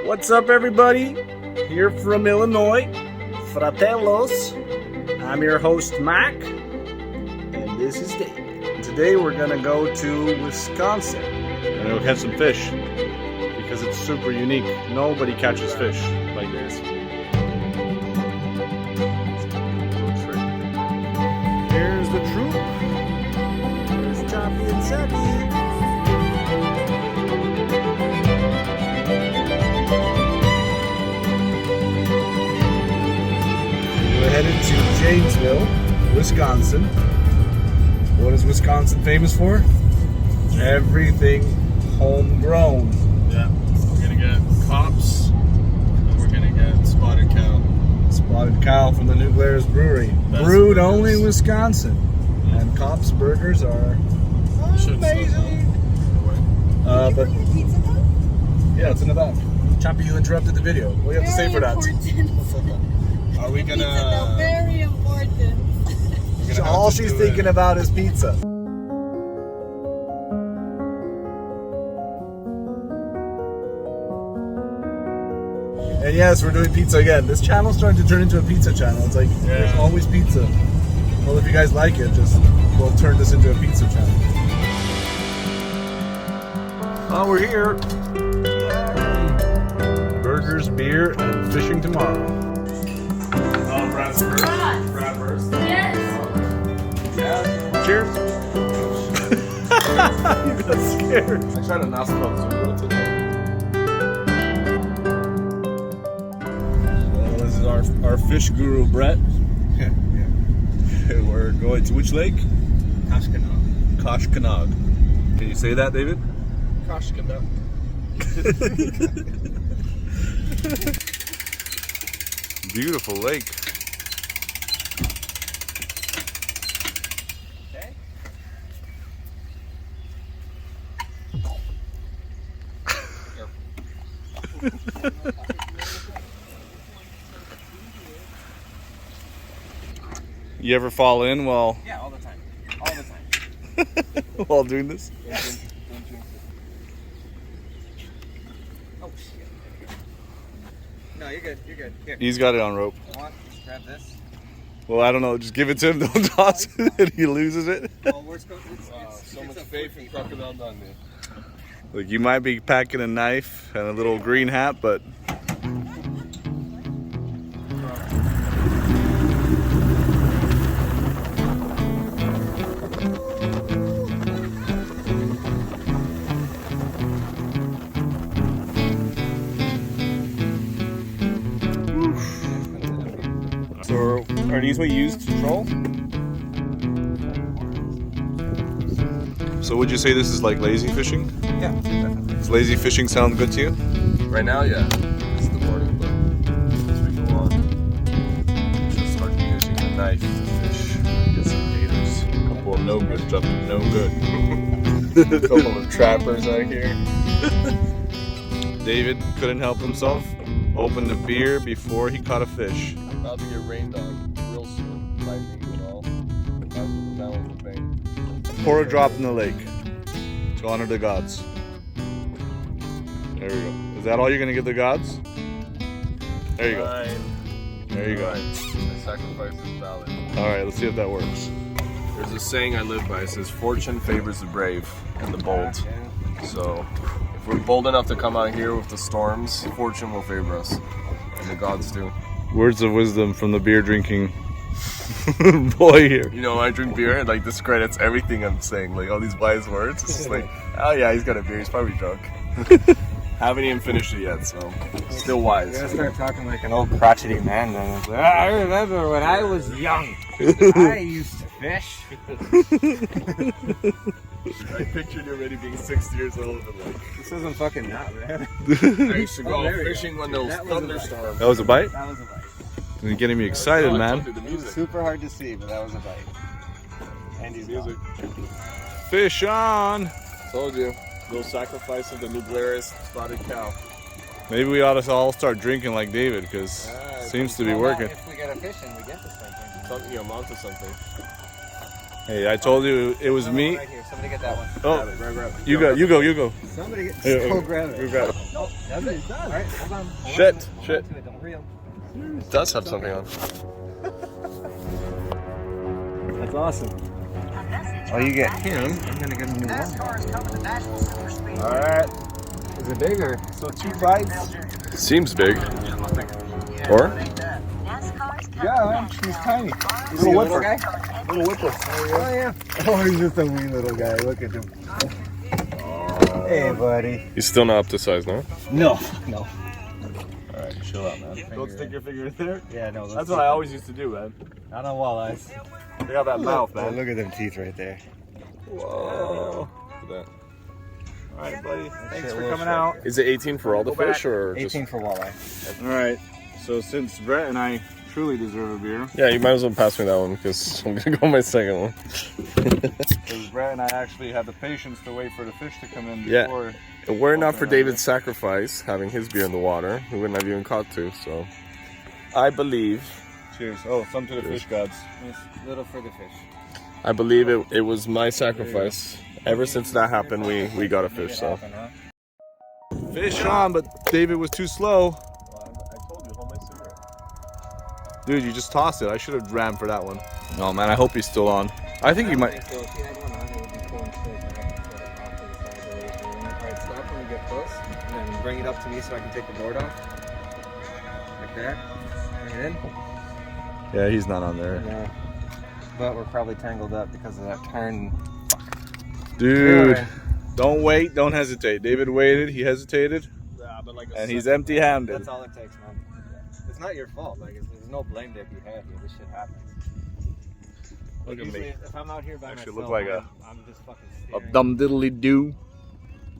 What's up, everybody? Here from Illinois, Fratellos. I'm your host, Mac, and this is Dave. Today we're gonna go to Wisconsin and we'll catch some fish because it's super unique. Nobody catches fish like this. Here's the troop. There's Choppy and Savvy. We're headed to Janesville, Wisconsin. What is Wisconsin famous for? Everything homegrown. Yeah, we're gonna get Carps and we're gonna get Spotted Cow. Spotted Cow from the New Glarus Brewery. Best Brewed burgers. only in Wisconsin. And Carp's burgers are amazing. But yeah, it's in the back. Choppy, you interrupted the video. What do you have to say for that? Are we gonna? Pizza, though, very important. All she's thinking about is pizza. And yes, we're doing pizza again. This channel's starting to turn into a pizza channel. It's like, there's always pizza. Well, if you guys like it, we'll turn this into a pizza channel. Oh, we're here. Burgers, beer, and fishing tomorrow. Oh, Brad's first. Brad first. Yes. Yeah. Cheers. You got scared. I tried to not smoke some today. Well, this is our fish guru, Brett. Yeah. We're going to which lake? Koshkonong. Koshkonong. Can you say that, David? Koshkonong. Beautiful lake. You ever fall in while Yeah, all the time. All the time. while doing this? Yes. Oh shit. No, you're good. You're good. Here. He's got it on rope. You want? Just grab this. Well, I don't know. Just give it to him. Don't toss it, and he loses it. Oh, we're supposed So much faith in Crocodile Dundee. Look, you might be packing a knife and a little green hat, but so are these what you use to troll? So would you say this is like lazy fishing? Yeah, definitely. Does lazy fishing sound good to you? Right now, yeah. It's the morning, but as we go on, just start using a knife to fish. Get some gators. A couple of no good jumping, no good. A couple of trappers out here. David couldn't help himself. Opened a beer before he caught a fish. About to get rained on real soon. Lightning and all. That's what the mountains are paying. Pour a drop in the lake to honor the gods. There we go. Is that all you're gonna give the gods? There you go. Fine. There you go. My sacrifice is valid. All right, let's see if that works. There's a saying I live by. It says, "Fortune favors the brave and the bold." So, if we're bold enough to come out here with the storms, fortune will favor us, and the gods do. Words of wisdom from the beer drinking boy here. You know, I drink beer and like discredits everything I'm saying, like all these wise words. It's just like, oh yeah, he's got a beer. He's probably drunk. Haven't even finished it yet, so still wise. You're gonna start talking like an old crotchety man then. It's like, I remember when I was young. I used to fish. I pictured you already being 60 years old and like, This isn't fucking that, man. I used to go there we go. fishing when there was That was a thunderstorms. That was a bite? That was a bite. You're getting me excited, Oh, I man. told you the It was music. super hard to see, but that was a bite. And he's Music. Fish on. Told you. Go sacrifice of the New Glarus Spotted Cow. Maybe we ought to all start drinking like David, because seems to be working. If we get a fish and we get to start drinking. Something, I'm onto something. Hey, I told you it was me. Right here. Somebody get that one. Oh, Grab it. you go. Somebody get. Here, Go grab it. You grab it. Oh, that's it. All right, hold on. Shit. Hold on to it. Don't reel. It does have something on. That's awesome. Oh, you get him. I'm gonna get a new one. All right. Is it bigger? So 2 bites. It seems big. Or? Yeah, he's tiny. Little Little guy? whipper. Little whipper. Oh yeah. Oh, he's just a wee little guy. Look at him. Hey, buddy. He's still not up to size, no? No. Alright, chill out, man. Don't stick your finger in there. Yeah, no. That's what I always used to do, man. Not on walleyes. They got that mouth, Oh, man. look at them teeth right there. Whoa. Look at that. Alright, buddy. Thanks for little coming short. out. Is it 18 for all the Go back. fish, or 18 just... for walleye. Alright. So since Brett and I truly deserve a beer, Yeah, you might as well pass me that one, because I'm gonna go my second one. because Brett and I actually had the patience to wait for the fish to come in Yeah. before. If were not for David's sacrifice, having his beer in the water, we wouldn't have even caught 2, so... I believe... Cheers. Oh, some to the Cheers. fish gods. Little for the fish. I believe it was my sacrifice. Ever since that happened, we got a fish, so... Fish on, but David was too slow. I told you, hold my cigarette. Dude, you just tossed it. I should have ran for that one. No, man, I hope he's still on. I think he might. So if you had one on, it would be cool and straight. And I can put it off to the side of the lake. Alright, stop when we get close. And then bring it up to me so I can take the board off. Like that. Bring it in. Yeah, he's not on there. No. But we're probably tangled up because of that turn. Dude, Anyway. don't wait. Don't hesitate. David waited. He hesitated. Yeah, but like And he's empty-handed. That's all it takes, man. It's not your fault. Like, there's no blame to be had here. This shit happens. Look at Usually, me. if I'm out here by Actually myself, look like I'm just fucking A staring. dum diddly do.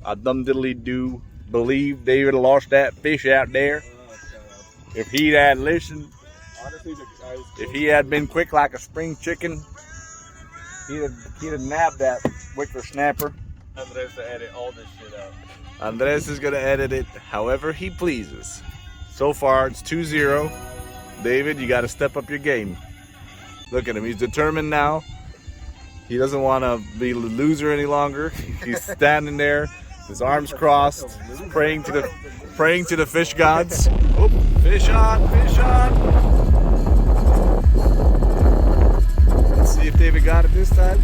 A dum diddly do. Believe David lost that fish out there. If he had listened, Honestly, if he had been quick like a spring chicken, he'd have nabbed that wicker snapper. Andres to edit all this shit out. Andres is gonna edit it however he pleases. So far, it's 2-0. David, you gotta step up your game. Look at him, he's determined now. He doesn't want to be the loser any longer. He's standing there, his arms crossed, praying to the fish gods. Oh, fish on, fish on. Let's see if David got it this time.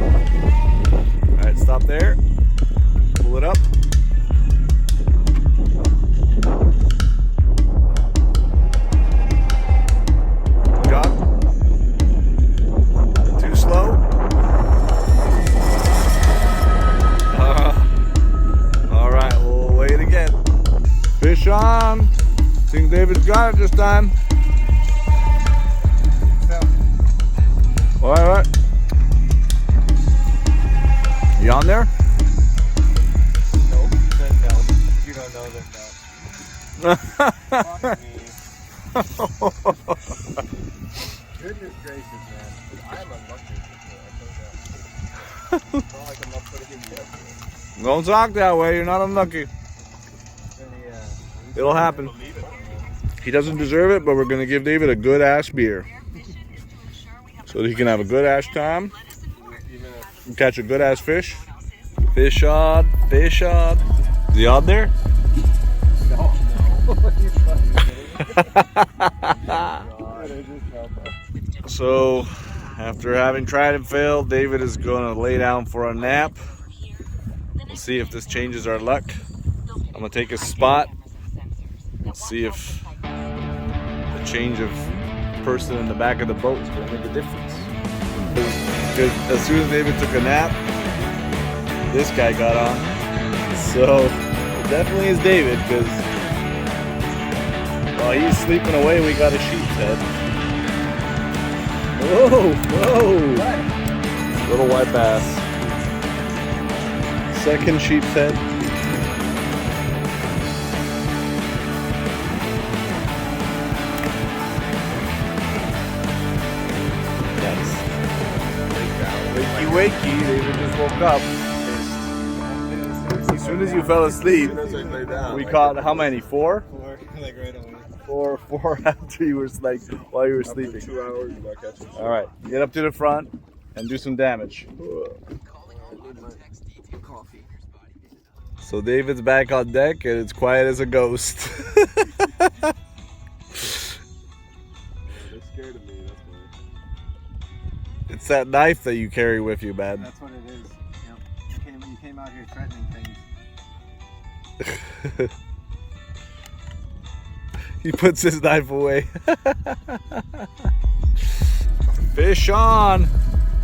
All right, stop there. Pull it up. Got too slow. All right, we'll wait again. Fish on. Think David's got it this time. All right. You on there? Nope. Then no. You don't know, then no. Fuck me. Goodness gracious, man. I'm unlucky. I told you. It's not like I'm not putting in the effort. Don't talk that way. You're not unlucky. It'll happen. He doesn't deserve it, but we're gonna give David a good ass beer, so that he can have a good ass time, and catch a good ass fish. Fish on, fish on. Is he on there? No. So, after having tried and failed, David is going to lay down for a nap. We'll see if this changes our luck. I'm going to take his spot. See if the change of person in the back of the boat is going to make a difference. Because as soon as David took a nap, this guy got on. So, it definitely is David, because while he's sleeping away, we got a sheep's head. Whoa, whoa! Little white bass. Second sheep's head. Nice. Wakey, wakey, David just woke up. As soon as you fell asleep, we caught how many? 4? Like right away. Or 4 after you were like while you were sleeping. 2 hours, you're not catching. All right, get up to the front and do some damage. Coffee. So David's back on deck and it's quiet as a ghost. They're scared of me, that's why. It's that knife that you carry with you, man. That's what it is. Yep. You came out here threatening things. He puts his knife away. Fish on!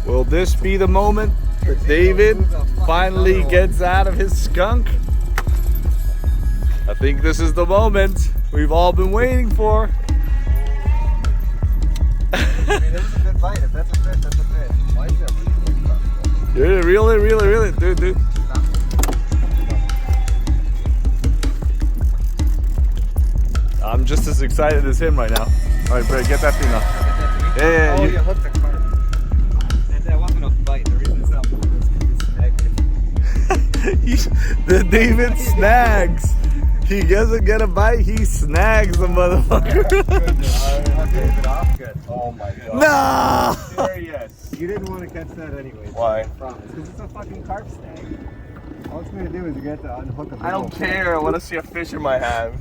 Will this be the moment that David finally gets out of his skunk? I think this is the moment we've all been waiting for. I mean, it was a good bite. If that's a fish, that's a fish. Why is that Really, dude. I'm just as excited as him right now. All right, Brett, get that thing up. Yeah. Oh, you hooked the carp. That wasn't a bite. The reason it's not moving is because it's snagged. The David snags. He doesn't get a bite, he snags the motherfucker. Good. Oh my god. No! Serious. You didn't want to catch that anyway. Why? I promise. Because it's a fucking carp snag. All it's going to do is you get to unhook a I don't care. I want to see a fish in my hand.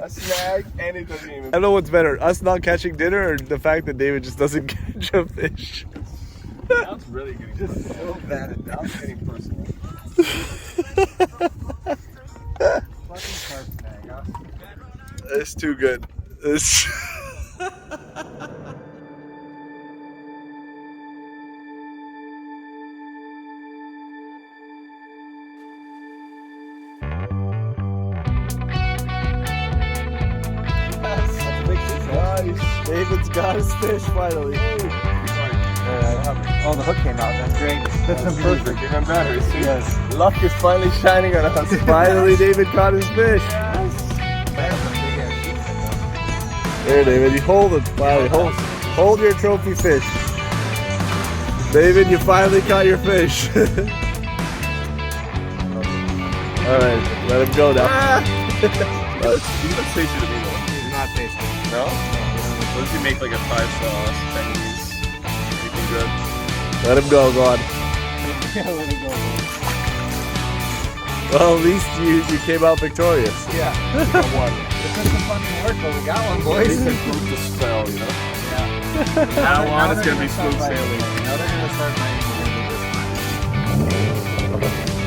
A snag, and it doesn't even. I don't know what's better, us not catching dinner or the fact that David just doesn't catch a fish. That's really getting just so bad. Now it's getting personal. fucking carp snag, huh? It's too good. It's... Nice. David's got his fish finally. Oh, the hook came out. That's great. That's perfect. Even better. See? Yes. Luck is finally shining on us. Finally, David caught his fish. There, David, you hold it. Finally, hold your trophy fish. David, you finally caught your fish. All right, let him go now. He's not tasty to me though. He's not tasty. No? What if you make like a 5-sauce Chinese? Anything good? Let him go, go on. Let it go. Well, at least you came out victorious. Yeah. We got one. It took some fucking work, but we got one, boys. It's a group to spell, you know? Yeah. Now on, it's they're gonna be start smooth biting. sailing. Now they're gonna start biting this time.